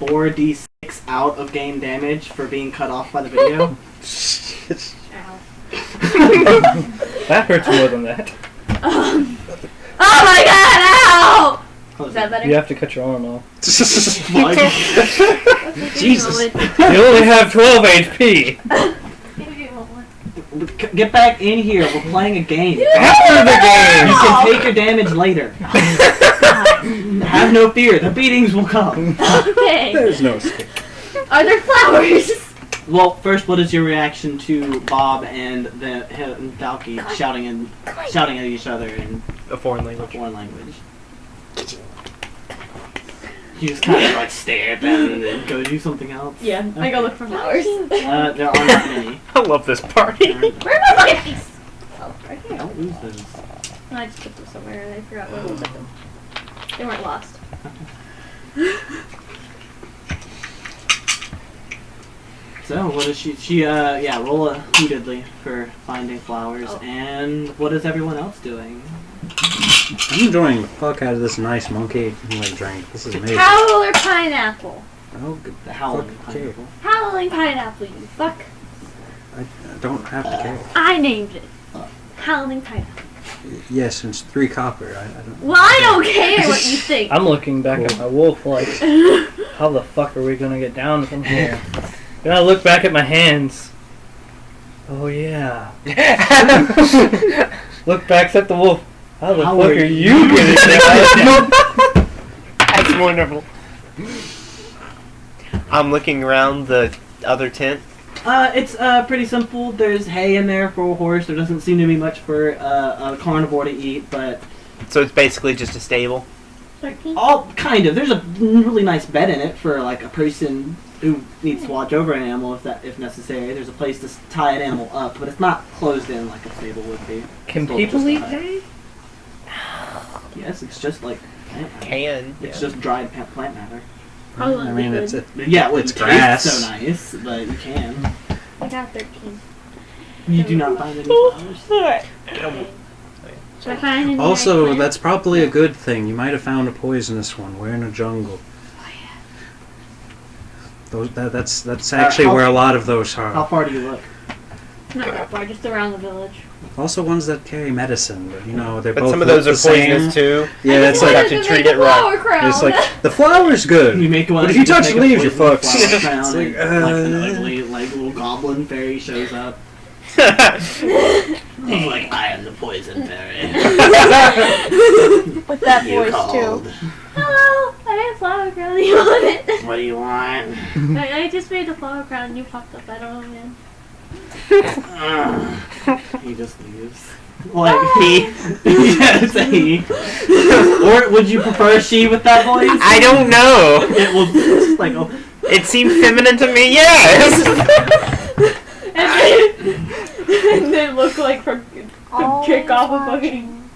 4d6 out of game damage for being cut off by the video. That hurts more than that. Oh my god, ow! Is that better? You have to cut your arm off. Jesus. You only have 12 HP. Get back in here. We're playing a game. After the game! You can take your damage later. Have no fear. The beatings will come. Okay. There's no escape. Are there flowers? Well, first, what is your reaction to Bob and Valky shouting at each other in A foreign language. You just kind of like stare at them and then go do something else. Yeah, I go look for flowers. There are not many. I love this party. Where are my fucking piece? Oh, right here. Don't lose those. No, I just put them somewhere and I forgot where to put them. They weren't lost. So, what is she, roll a hootedly for finding flowers. Oh. And what is everyone else doing? I'm enjoying the fuck out of this nice monkey drink. This is amazing. Howler pineapple. Oh, good. The howling Fuck, pineapple. Howling pineapple, you fuck. I don't have to care. I named it. Howling pineapple. Yes, and it's 3 copper. I don't. Well, I don't care what you think. I'm looking back at my wolf like, how the fuck are we gonna get down from here? Then I look back at my hands. Oh yeah. Look back at the wolf. How the fuck are you getting down? That's wonderful. I'm looking around the other tent. It's pretty simple. There's hay in there for a horse. There doesn't seem to be much for a carnivore to eat, but So it's basically just a stable. 13? all kind of. There's a really nice bed in it for like a person who needs to watch over an animal if necessary. There's a place to tie an animal up, but it's not closed in like a stable would be. Can Still people just eat a- hay? Yes, it's just like plant matter. Can. It's Yeah. just dried plant matter. Probably I mean, good. it's it. Yeah, it It's wouldn't grass. taste so nice, but you can. I got 13. You do not find any flowers. Should I find any Also, nice that's probably a good thing. You might have found a poisonous one. We're in a jungle. That's actually how- where a lot of those How are. far do you look? plants? Not that far, just around the village. Also, ones that carry medicine, but they're But both some of those look are the same. poisonous too. Yeah, it's like have to treat it right. it's like the flower's good, You make one. but if you touch make the a leaves, you're poison fucked. flower It's crown, like, and, an ugly, like little goblin fairy shows up. He's like, I am the poison fairy. With that You voice called. too. Hello, I made a flower crown. You want it? What do you want? I just made a flower crown and you popped up. I don't know, man. He just leaves. Like he. Yes, he. Or would you prefer she with that voice? I don't know. It was just like a. It seemed feminine to me. Yes. And then look like from kick off a fucking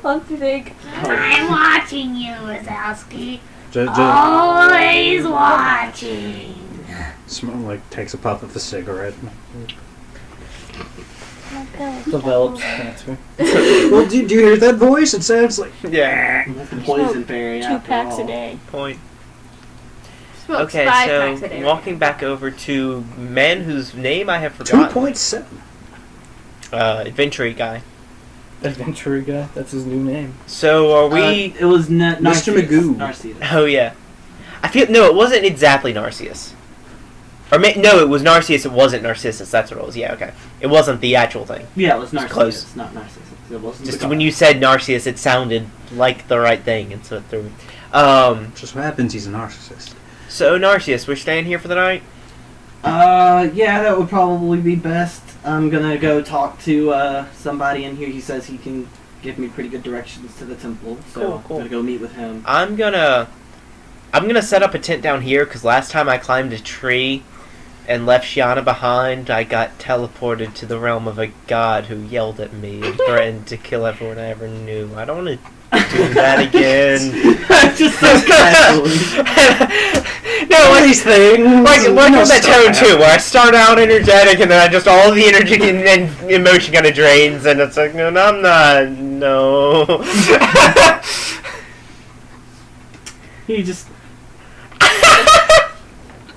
monster thing. I'm watching you, Wazowski. Just Always watching. takes a puff of a cigarette. Develops cancer. Well, do you hear that voice? It sounds like Yeah. That's the poison fairy. 2 after packs all. a day. Point. Smokes Okay, 5 packs a so day. walking back over to man whose name I have forgotten. 2.7. Adventure guy. Adventurer guy. That's his new name. So are we? It was Mr. Narcissus. Magoo. Narcissus. Oh yeah. I feel no. It wasn't exactly Narcissus. Or no, it was Narcissus. It wasn't Narcissus. That's what it was. Yeah. Okay. It wasn't the actual thing. Yeah, it was Narcissus. close. Not Narcissus. It wasn't Just the when god. you said Narcissus, it sounded like the right thing, and so it threw me. Just what happens, he's a narcissist. So Narcissus, we're staying here for the night. Yeah, that would probably be best. I'm gonna go talk to somebody in here. He says he can give me pretty good directions to the temple, so Cool. I'm gonna go meet with him. I'm gonna set up a tent down here because last time I climbed a tree and left Shiana behind, I got teleported to the realm of a god who yelled at me and threatened to kill everyone I ever knew. I don't want to do that again. Just so casually. No, like These things. on that tone too, where I start out energetic and then I just all the energy and emotion kind of drains, and it's like, no, I'm not. No. He just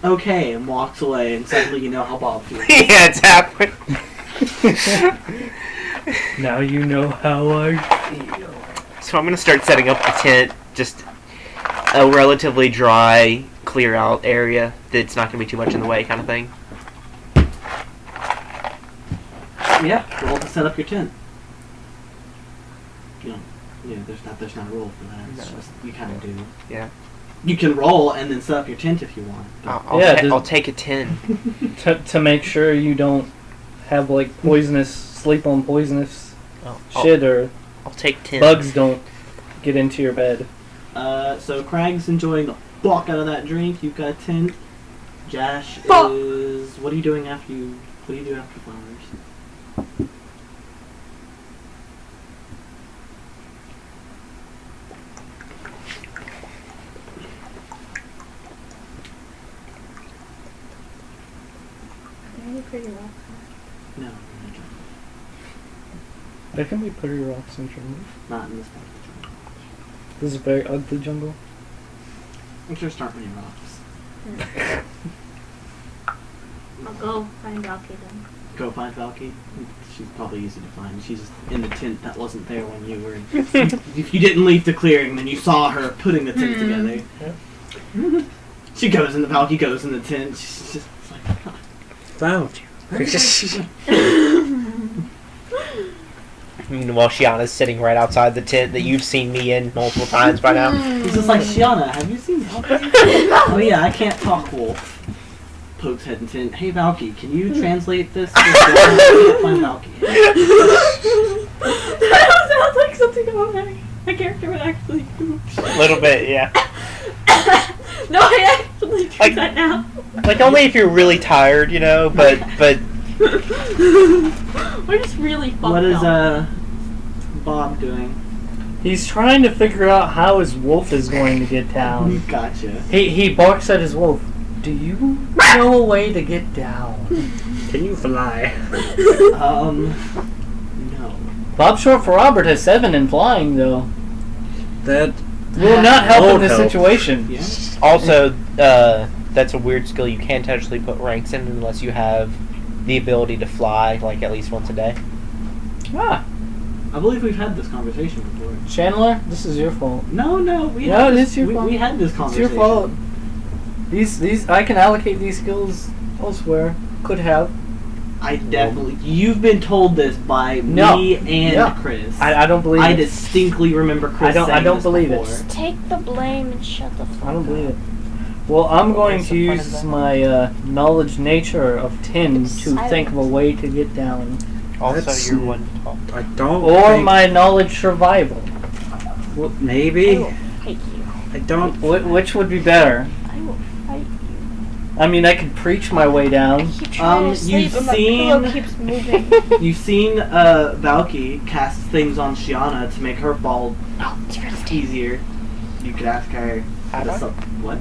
okay, and walks away, and suddenly you know how Bob feels. Yeah, it's happening. Now you know how I feel. So I'm gonna start setting up the tent, just a relatively dry, clear out area that's not gonna be too much in the way, kind of thing. Yeah, roll to set up your tent. You know, yeah, there's not a roll for that. It's No. just you kind of do. Yeah. You can roll and then set up your tent if you want. But I'll take a 10. To make sure you don't have like poisonous, sleep on poisonous I'll shit, or take 10. bugs don't get into your bed. So Craig's enjoying the fuck out of that drink. You've got a tent. Josh Fuck. is. What are you doing after you? What do you do after flowers? Very pretty rock. No, in the jungle. There can be pretty rocks in jungle. Not in this part of the jungle. This is a very ugly jungle. There just aren't many rocks. I'll go find Rocky then. Go find Valky. She's probably easy to find. She's in the tent that wasn't there when you were. If you didn't leave the clearing, then you saw her putting the tent together. She goes in the Valky goes in the tent. She's just like, Found you. Meanwhile, Shiana's sitting right outside the tent that you've seen me in multiple times by now. he's just like, Shiana, have you seen Valky? Oh yeah, I can't talk, wolf. Pokes head in tent. Hey Valky, can you translate this? I can't find Valky. That sounds like something a character would actually do. A little bit, yeah. No, I actually do Like- that now. Like, only if you're really tired, you know, but We're just really fucked What is up. Bob doing? He's trying to figure out how his wolf is going to get down. Gotcha. He barks at his wolf. Do you know a way to get down? Can you fly? No. Bob Short for Robert has 7 in flying, though. That Will not help in won't this help. situation. Yeah. also, that's a weird skill you can't actually put ranks in unless you have the ability to fly, like, at least once a day. Ah, I believe we've had this conversation before. Chandler, this is your fault. No, No, had it this, is your fault. we had this It's conversation. your fault. These I can allocate these skills elsewhere. Could have. I definitely. You've been told this by No. me and No. Chris. I don't believe I it. distinctly remember Chris I saying don't this believe it. before. Take the blame and shut the fuck I don't up. believe it. Well, I'm going What's to the point of use that? my knowledge nature of 10 to Silence. think of a way to get down. Also, That's- you're one to talk. I don't. Or think, my knowledge survival. well, I maybe. will fight you. I don't. Which would be better? I will fight you. I mean, I could preach my way I down. keep trying to sleep you've and my seen- pillow keeps moving. You've seen Valky cast things on Shiana to make her fall easier. You could ask her. Have I? What?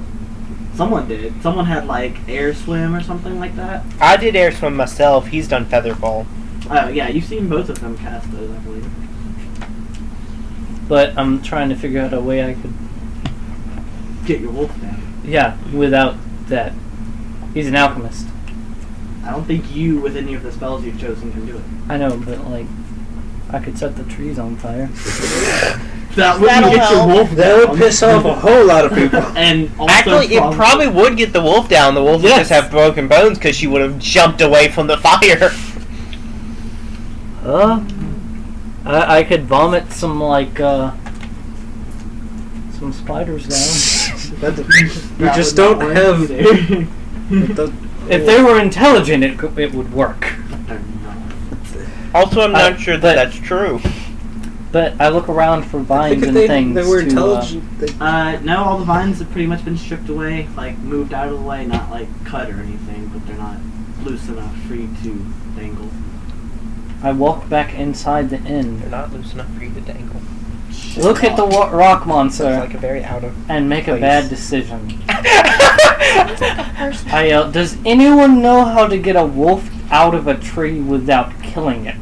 Someone did. Someone had like air swim or something like that. I did air swim myself. He's done featherball. Oh yeah, you've seen both of them cast those, I believe. But I'm trying to figure out a way I could. Get your wolf down. Yeah, without that. He's an alchemist. I don't think you, with any of the spells you've chosen, can do it. I know, but like, I could set the trees on fire. That wouldn't That'll get your help. wolf That down. would piss off a whole lot of people. And also Actually, it probably would get the wolf down. The wolf would Yes. just have broken bones because she would have jumped away from the fire. I could vomit some like some spiders down. You just don't have. If they were intelligent, it would work. Also, I'm not sure that but- that's true. But I look around for I vines think if and they, things. they were to, intelligent. They, No, all the vines have pretty much been stripped away, like moved out of the way, not like cut or anything, but they're not loose enough, free to dangle. I walk back inside the They're inn, not loose enough for you to dangle. look at the rock It's monster, like a very out of. and make a place. bad decision. Person. I yell, does anyone know how to get a wolf out of a tree without killing it?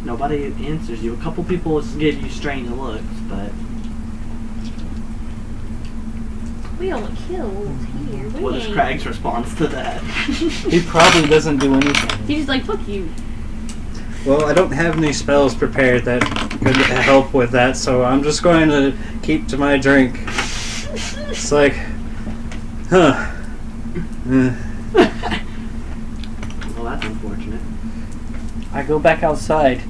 Nobody answers you. A couple people just give you strange looks, but We don't kill wolves here. We What is ain't. Craig's response to that? He probably doesn't do anything. He's just like, fuck you. Well, I don't have any spells prepared that could help with that, so I'm just going to keep to my drink. It's like, huh. Well, that's unfortunate. I go back outside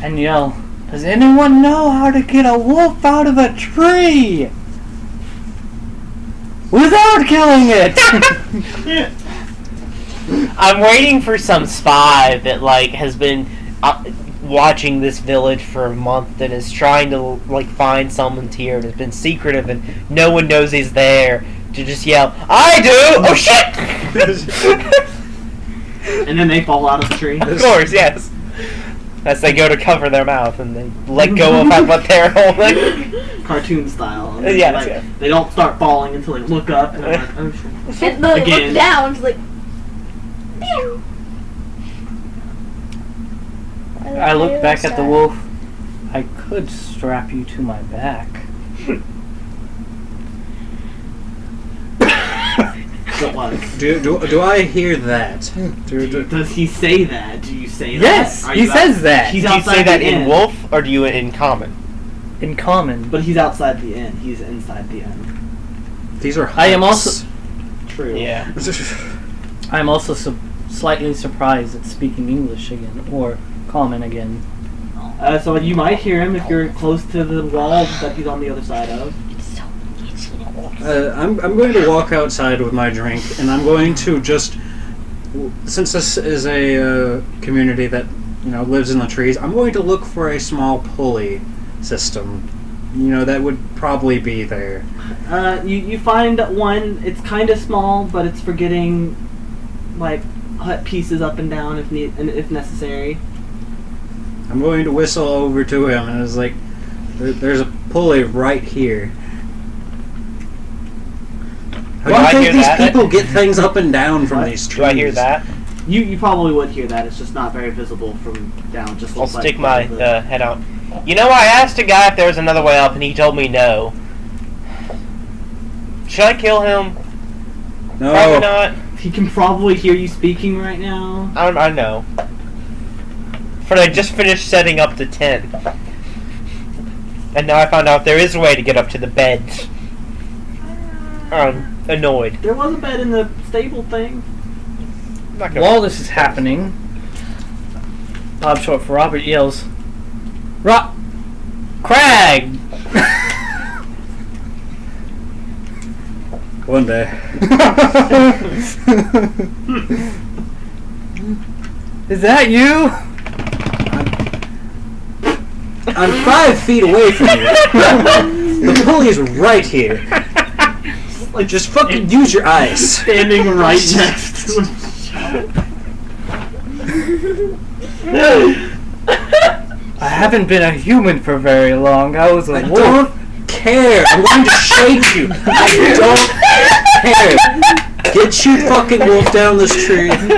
and yell, "Does anyone know how to get a wolf out of a tree without killing it?" I'm waiting for some spy that like has been watching this village for a month and is trying to like find someone's here and has been secretive and no one knows he's there to just yell, "I do!" Oh shit! And then they fall out of the tree. Of course, yes. As they go to cover their mouth and they let go of what they're holding. Cartoon style. And Yeah, like, yeah. They don't start falling until they look up and they're like, oh shit. And they Again. look down, it's like, pew. I look back at the wolf. I could strap you to my back. But what? Do I hear that? Does he say that? Do you say Yes, that? Are he you says that. He's Do you outside say that the in inn. wolf or do you in common? In common. But he's outside the inn. He's inside the inn. These are I am huts. also- True. Yeah. I'm also slightly surprised at speaking English again, or common again. So you might hear him if you're close to the wall that he's on the other side of. It's so itchy. I'm going to walk outside with my drink, and I'm going to just, since this is a community that lives in the trees, I'm going to look for a small pulley system. That would probably be there. You find one. It's kind of small, but it's for getting like hut pieces up and down if necessary. I'm going to whistle over to him, and it's like, there's a pulley right here. How do I you think hear these that? people get things up and down from What? these trees? Do I hear that? You probably would hear that. It's just not very visible from down. Just I'll looks like stick my the- head out. I asked a guy if there was another way up and he told me no. Should I kill him? No. Probably not. He can probably hear you speaking right now. I know. But I just finished setting up the tent. And now I found out there is a way to get up to the beds. I'm annoyed. There was a bed in the stable thing. I'm not gonna- While this is happening, Bob Short for Robert yells, Crag! One day. Is that you? I'm 5 feet away from you. The pulley's right here. Like Just fucking use your eyes. standing right next to him. I haven't been a human for very long. I was a I wolf. don't care. I'm going to shake you. I don't care. Get your fucking wolf down this tree. And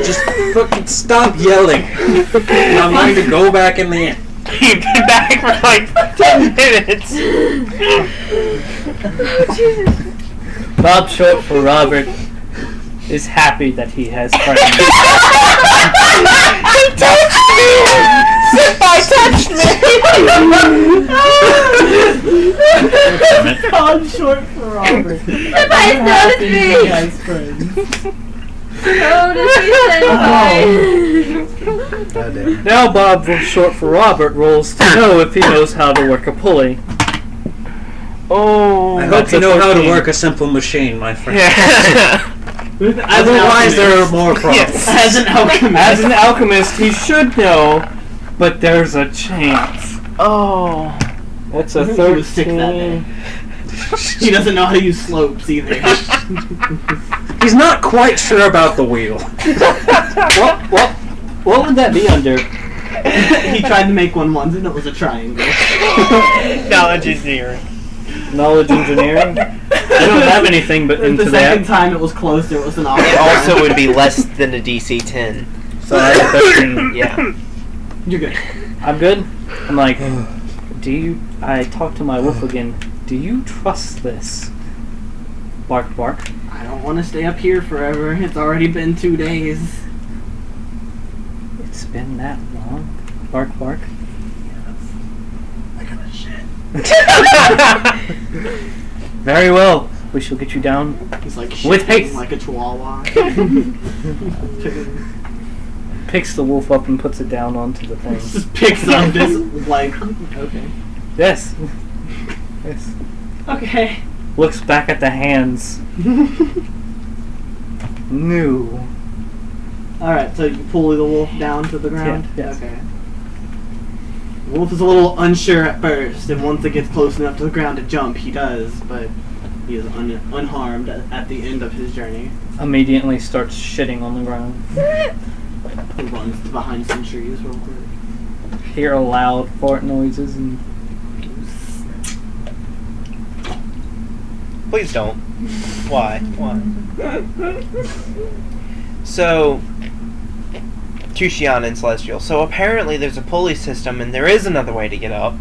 just fucking stop yelling. And I'm going to go back in the inn. You've been back for like 10 minutes. Bob Short for Robert is happy that he has friends. He touched me! Senpai touched me! I'm short for Robert. Senpai's noticed me! You guys friends. Notice me, Senpai! Goddamn. Now Bob Short for Robert rolls to know if he knows how to work a pulley. Oh. I hope That's you a know how to 14. work a simple machine, my friend. Yeah. Otherwise, there are more problems. Yes. As an alchemist. As an alchemist, he should know, but there's a chance. Oh. That's I a think he was sick that 13. He doesn't know how to use slopes either. He's not quite sure about the wheel. What would that be under? He tried to make one once and it was a triangle. Knowledge engineering. Knowledge engineering? I don't have anything but into The second that. time it was close, there was an It option. also would be less than a DC 10. So I have 13. Yeah. You're good. I'm good? I'm like, I talk to my wolf again. Do you trust this? Bark, bark. I don't want to stay up here forever. It's already been 2 days. It's been that long. Bark, bark. I got a shit. Very well. We shall get you down. He's like With shitting haste. like a chihuahua. Picks the wolf up and puts it down onto the thing. Just picks up this like okay. Yes. Yes. Okay. Looks back at the hands. New. Alright, so you pull the wolf down to the ground? Yeah, yes. Okay. The wolf is a little unsure at first, and once it gets close enough to the ground to jump, he does, but he is unharmed at the end of his journey. Immediately starts shitting on the ground. He runs to behind some trees real quick. Hear loud fart noises and Please don't. Why? Why? So, Tushiana and Celestial. So apparently there's a pulley system and there is another way to get up.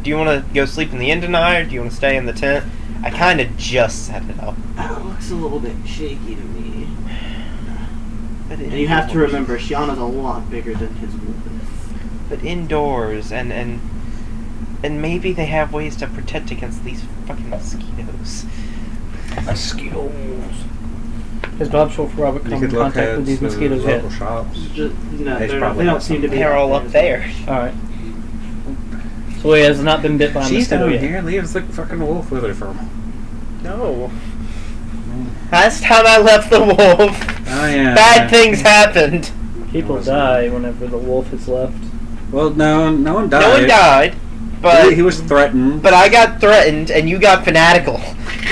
Do you want to go sleep in the inn tonight or do you want to stay in the tent? I kind of just set it up. That looks a little bit shaky to me. But And you have to remember, Shiana's a lot bigger than his wolf is. But indoors and maybe they have ways to protect against these fucking mosquitoes. mosquitoes. Has Bob Short for Robert You come could in look contact at with these the mosquitoes yet? local shops. No, They they probably don't have seem to be. They're all up there. Alright. So he has not been bit by a She's mosquito down yet. here. Leaves the fucking wolf with her for. No. Last time I left the wolf, Oh yeah. bad things happened. People die whenever the wolf is left. Well, no one died. No one died, but he was threatened. I got threatened and you got fanatical.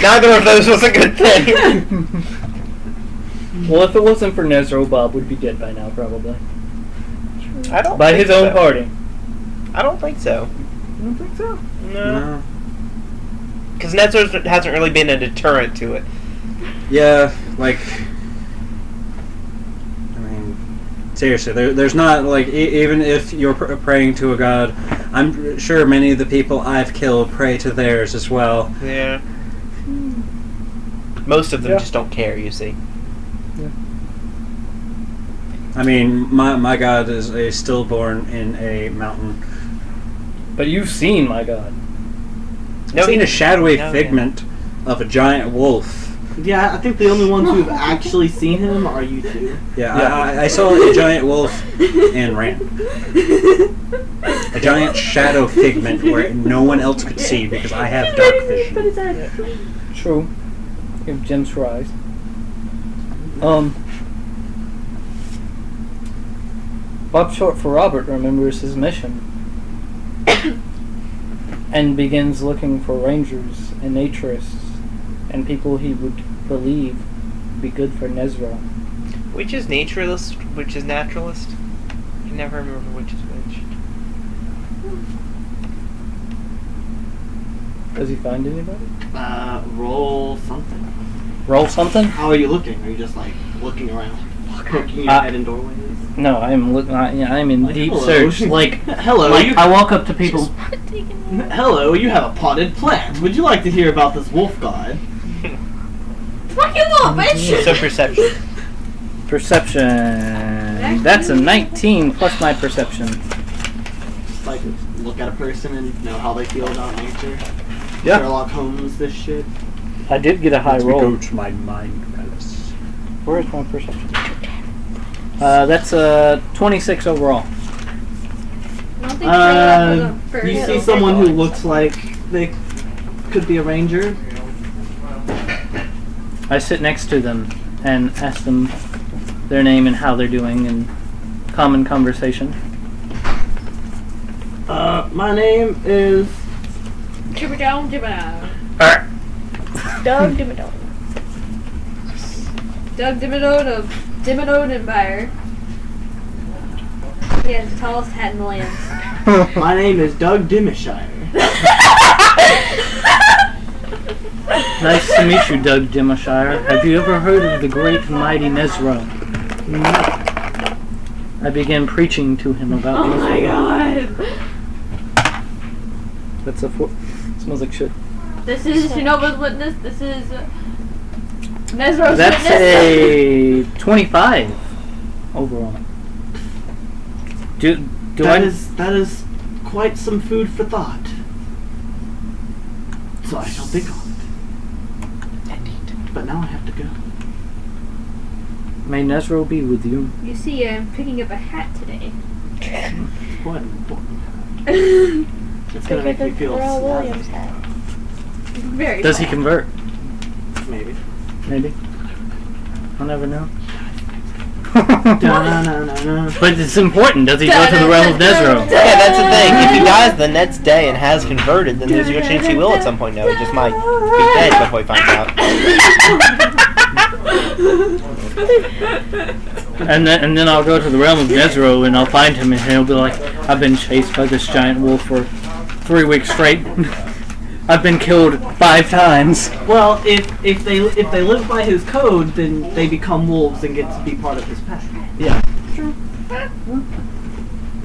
Neither of those was a good thing. Well, if it wasn't for Nezro, Bob would be dead by now, probably. I don't By think his own so. party. I don't think so. You don't think so? No. Because Netzer hasn't really been a deterrent to it. Yeah, like. I mean, seriously, there's not, like, even if you're praying to a god, I'm sure many of the people I've killed pray to theirs as well. Yeah. Most of them Yeah. just don't care, you see. I mean, my god is a stillborn in a mountain. But you've seen my god. I've seen he- a shadowy no, figment of a giant wolf. Yeah, I think the only ones who've actually seen him are you two. Yeah, Yeah. I saw a giant wolf and ran. A giant shadow figment where no one else could see because I have dark vision. True. You have gems for eyes. Bob Short for Robert remembers his mission and begins looking for rangers and naturists and people he would believe would be good for Nezra. Which is naturalist, which is naturalist? I can never remember which is which. Does he find anybody? Roll something. Roll something? How are you looking? Are you just like looking around, poking your head in doorways? No, I'm looking. I'm in Like, deep hello. search. Like, Hello, like you. I walk up to people. Hello, you have a potted plant. Would you like to hear about this wolf god? Fucking little bitch! So perception. Perception. That's a 19 plus my perception. Just like look at a person and know how they feel about nature. Yeah. Sherlock Holmes, this shit. I did get a high Let me roll. go to my mind palace. Where is my perception? That's a 26 overall. I don't think Sherlock was a first You see little someone who bitch. looks like they could be a ranger. I sit next to them and ask them their name and how they're doing in common conversation. My name is. Jibba-down, jibba-down. Doug Dimmadome. Doug Dimmadome of Dimmadome Empire. He has the tallest hat in the land. My name is Doug Dimishire. Nice to meet you, Doug Dimashire. Have you ever heard of the great and mighty Nezra? I began preaching to him about Oh my Nezra. god. That's a smells like shit. This is Shinobu's witness. This is Nezro's That's a 25 overall. Do that is quite some food for thought. So I shall think on it. Indeed. But now I have to go. May Nezro be with you. You see, I'm picking up a hat today. What an important hat. It's gonna make me feel Pharrell sad. Williams hat. Very Does he fun. convert? Maybe. Maybe. I'll never know. Da-na-na-na-na. But it's important. Does he go to the realm of Nezro? Yeah, that's the thing. If he dies the next day and has converted, then there's a good chance he will at some point. No, he just might be dead before he finds out. And then I'll go to the realm of Nezro and I'll find him and he'll be like, I've been chased by this giant wolf for 3 weeks straight. I've been killed 5 times. Well, if they live by his code, then they become wolves and get to be part of his pack. Yeah. So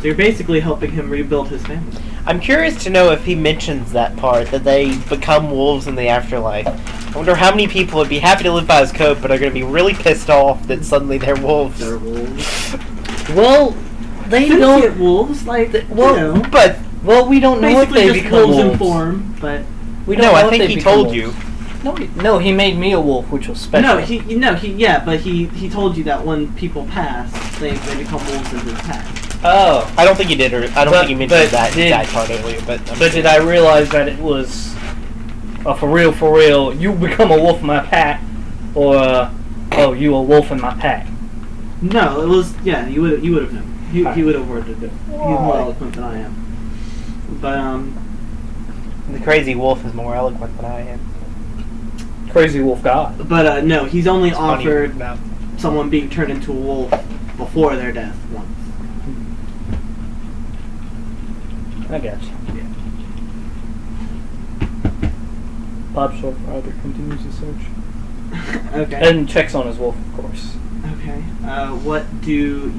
you're basically helping him rebuild his family. I'm curious to know if he mentions that part, that they become wolves in the afterlife. I wonder how many people would be happy to live by his code, but are going to be really pissed off that suddenly they're wolves. They're wolves. Well, they Sentient don't. wolves, like, Well, you know, But, Well, we don't know if basically they just become wolves in wolves. form, but We don't no, know I if think they he become told wolves. you. No, he made me a wolf, which was special. but he told you that when people pass, they become wolves in his pack. Oh, I don't think he did, or I don't But- think he mentioned but that did- part earlier, but... but did I realize that it was for real, you become a wolf in my pack, or oh, you a wolf in my pack? No, it was, yeah, you would have known. He would have worded it. He's more Why? eloquent than I am. But The crazy wolf is more eloquent than I am. Crazy wolf god. no, he's only It's funny offered about- someone being turned into a wolf before their death once. I guess. Yeah. Bob Shortfather continues his search Okay. and checks on his wolf, of course. Okay. What do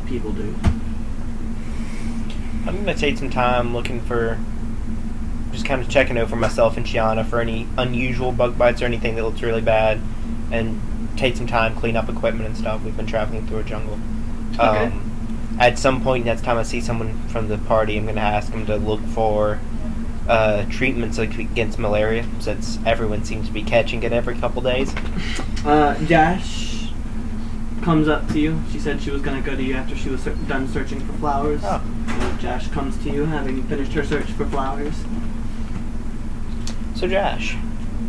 people do? I'm going to take some time looking for... just kind of checking over myself and Shiana for any unusual bug bites or anything that looks really bad, and take some time, clean up equipment and stuff. We've been traveling through a jungle. Okay. At some point next time I see someone from the party, I'm going to ask them to look for treatments against malaria, since everyone seems to be catching it every couple days. Dash comes up to you. She said she was going to go to you after she was done searching for flowers. Oh. So Dash comes to you, having finished her search for flowers. So Josh,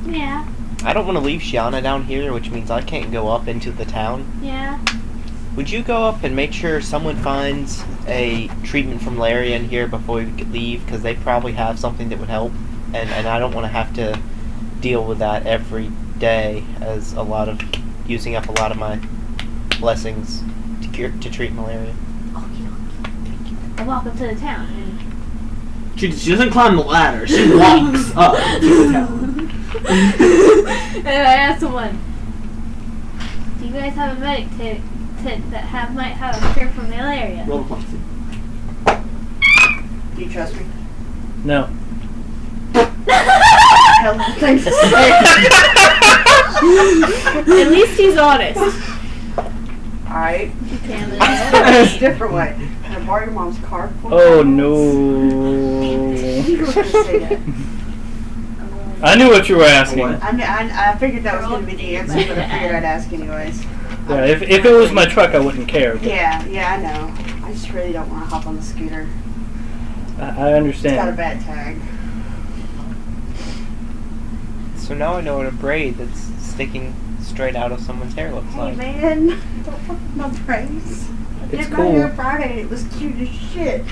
Yeah, I don't want to leave Shiana down here, which means I can't go up into the town. yeah. Would you go up and make sure someone finds a treatment for malaria in here before we could leave? Because they probably have something that would help. And I don't want to have to deal with that every day, as using up a lot of my blessings to treat malaria. Well, welcome to the town. And She doesn't climb the ladder. She walks up to the town. And I asked someone, do you guys have a medic kit that might have a cure for malaria? Roll diplomacy. Do you trust me? No. Hell, thanks. at least he's honest. Alright. Damn It's a it. different way. Can I borrow your mom's car? Oh no. You were going to say that. I knew what you were asking. What? I figured that was going to be the answer, but I figured I'd ask anyways. Yeah, if it was my truck, I wouldn't care. But Yeah, I know. I just really don't want to hop on the scooter. I It's got a understand. bad tag. So now I know what a braid that's sticking straight out of someone's hair looks Hey like. man, don't fuck with my praise. It's Did my cool. hair Friday and it was cute as shit.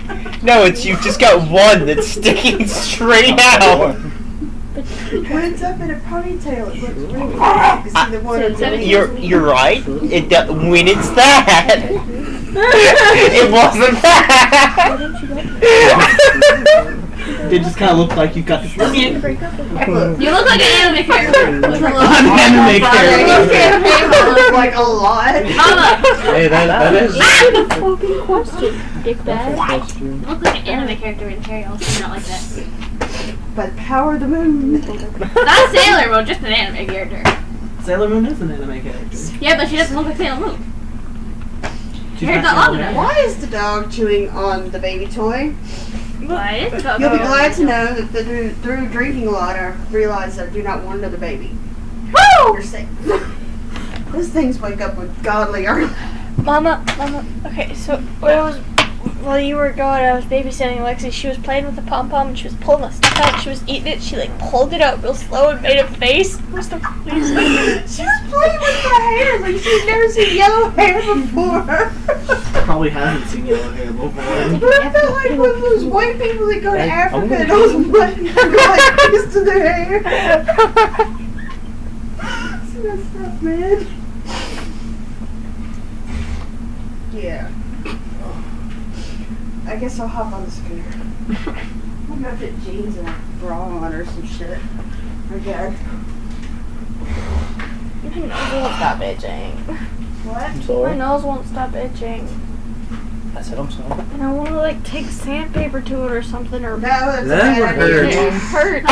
No, it's you've just got one that's sticking straight out. When it's up in a ponytail, it looks really bad. You see the one So in it's seven the You're right. When it's that, it wasn't that. It just kind of looked like you got this. Look, You look like an anime character. With a little An anime character. look like a lot. Mama, Hey, that is... Answer the fucking question, dickbag. you look like an anime character in Terry also not like that. By the power of the moon. Not Sailor Moon, just an anime character. Sailor Moon is an anime character. Yeah, but she doesn't look like Sailor Moon. She's Hair's got not long yellow enough. hair. Why is the dog chewing on the baby toy? Why? You'll be glad to know that through drinking a lot, I realized I do not want another baby. Woo! You're safe. Those things wake up with godly early. Mama, okay, so while you were gone, I was babysitting Lexi. She was playing with the pom-pom and she was pulling the stuff out. She was eating it. She like pulled it out real slow and made a face. What's the reason? She was playing with my hair like she'd never seen yellow hair before. Probably hasn't seen yellow hair before. But I felt like one of those white people that go to I'm Africa gonna and all the black people go like this to their hair. See that stuff, man? Yeah. I guess I'll hop on the scooter. I'm gonna put jeans and a bra on or some shit. Okay. My nose won't stop itching. What? I'm My sorry. nose won't stop itching. I said I'm sorry. And I want to like take sandpaper to it or something or. No, that's a That bad would idea. It hurts.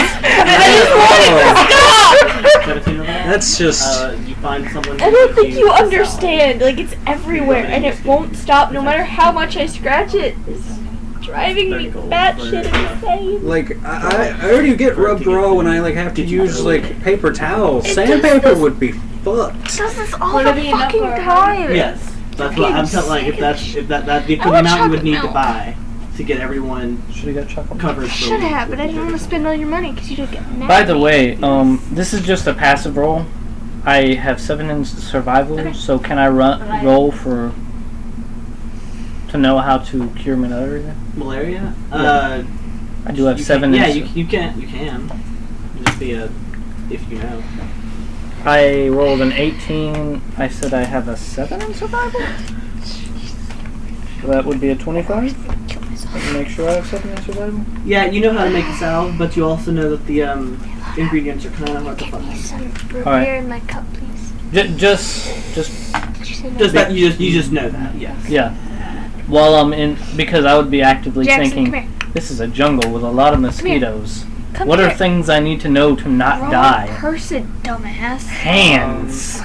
Gotta feel that? That's just. You find someone. I don't think you to understand. Like it's everywhere and it won't stop no matter how much I scratch it. It's driving me batshit insane. Like, I already get rubbed raw when I like have to use like paper towels. It Sandpaper does- would be fucked. Does this all Would the it be enough fucking for her? time? Yes, that's what I'm telling. Like, if that's the I want amount you would chocolate need to milk. buy to get everyone Should have got chocolate. covered. Should have, but I didn't want to spend all your money because you don't get mad. By the way, this is just a passive roll. I have 7 in survival, Okay. so can I roll for to know how to cure malaria? Malaria. I do have you 7 Can, yeah, in. you can. Just be a if you know. I rolled an 18. I said I have a 7 in survival. So that would be a 25. Let me make sure I have 7 in survival. Yeah, you know how to make a salve, but you also know that the ingredients are kind of hard to Give me find. some root Alright. beer in my cup, please. Just Did you say no? Just that you just know that. Yes. yeah. While I'm in, because I would be actively Jackson, thinking, come here. this is a jungle with a lot of mosquitoes. Come What here. are things I need to know to not Wrong die? person, dumbass. Hands.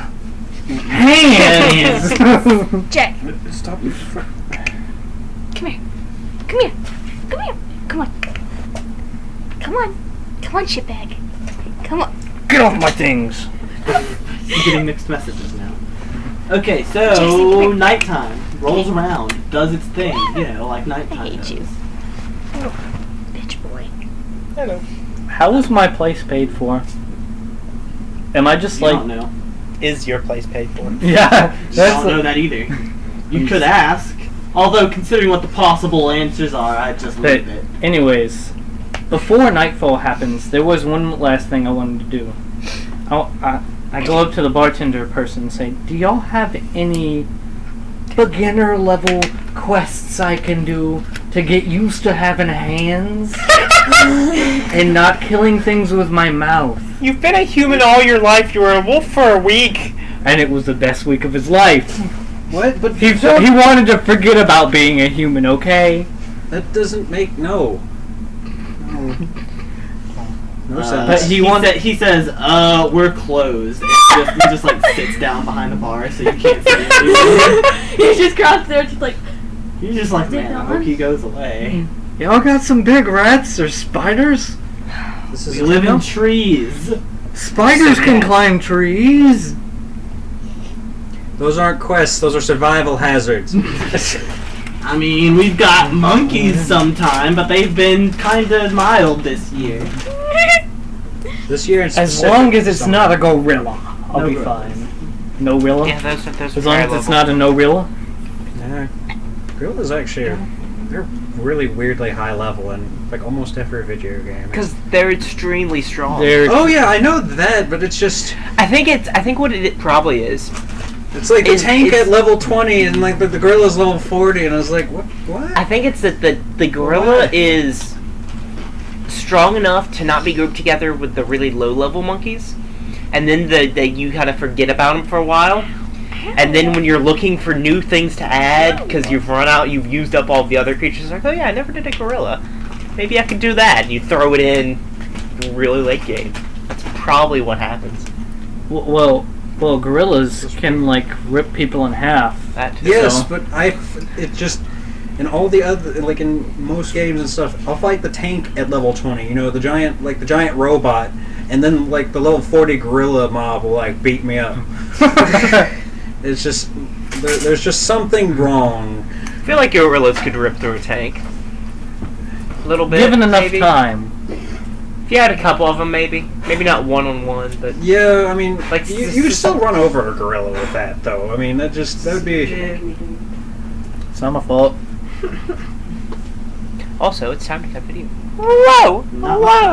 Hands. Jack, Stop. come here. Come here. Come here. Come on. Come on. Come on, shitbag. Come on. Get off my things. I'm getting mixed messages now. Okay, Jason, so come here. nighttime rolls around, does its thing, like nighttime I hate does. you. Oh, bitch boy. How was my place paid for? Am I just You like? don't know. Is your place paid for? Yeah, You that's don't know that either. You could ask. Although, considering what the possible answers are, I'd just leave it. Anyways, before nightfall happens, there was one last thing I wanted to do. I go up to the bartender person and say, "Do y'all have any beginner level quests I can do to get used to having hands and not killing things with my mouth?" You've been a human all your life. You were a wolf for a week. And it was the best week of his life. What? But He wanted to forget about being a human, okay? that doesn't make no sense. But He says, we're closed. He just like sits down behind the bar so you can't see him. You just cross there, just like. You're just like, man, I hope he goes away. Y'all got some big rats or spiders? This is We live in trees. Spiders can climb trees. Those aren't quests. Those are survival hazards. I mean, we've got monkeys sometime, but they've been kind of mild this year. This year, in As specific, long as it's some- not a gorilla, I'll No be gorillas. fine. No gorilla? Yeah, those are As long as it's not a no gorilla? Nah. Gorillas actually they're really weirdly high level in like almost every video game. Because they're extremely strong. Oh yeah, I know that, but it's just I think what it probably is. it's like the It's- tank it's- at level 20 and like the gorilla's level 40, and I was like, what? I think it's that the gorilla is strong enough to not be grouped together with the really low level monkeys, and then the you kind of forget about them for a while, and then when you're looking for new things to add because you've used up all the other creatures, like, oh yeah, I never did a gorilla, maybe I could do that, and you throw it in really late game. That's probably what happens. Well, Well, gorillas can like rip people in half. That too. Yes, So- but it just in all the other like in most games and stuff, I'll fight the tank at level 20. You know, the giant robot, and then like the level 40 gorilla mob will like beat me up. It's just there's just something wrong. I feel like gorillas could rip through a tank. A little bit. Given enough maybe. time. If you had a couple of them, maybe not 1-on-1, but Yeah, I mean, Like, you could still run over a gorilla with that, though. I mean, that would be. It's not my fault. also it's time to cut video. Whoa! Not Whoa!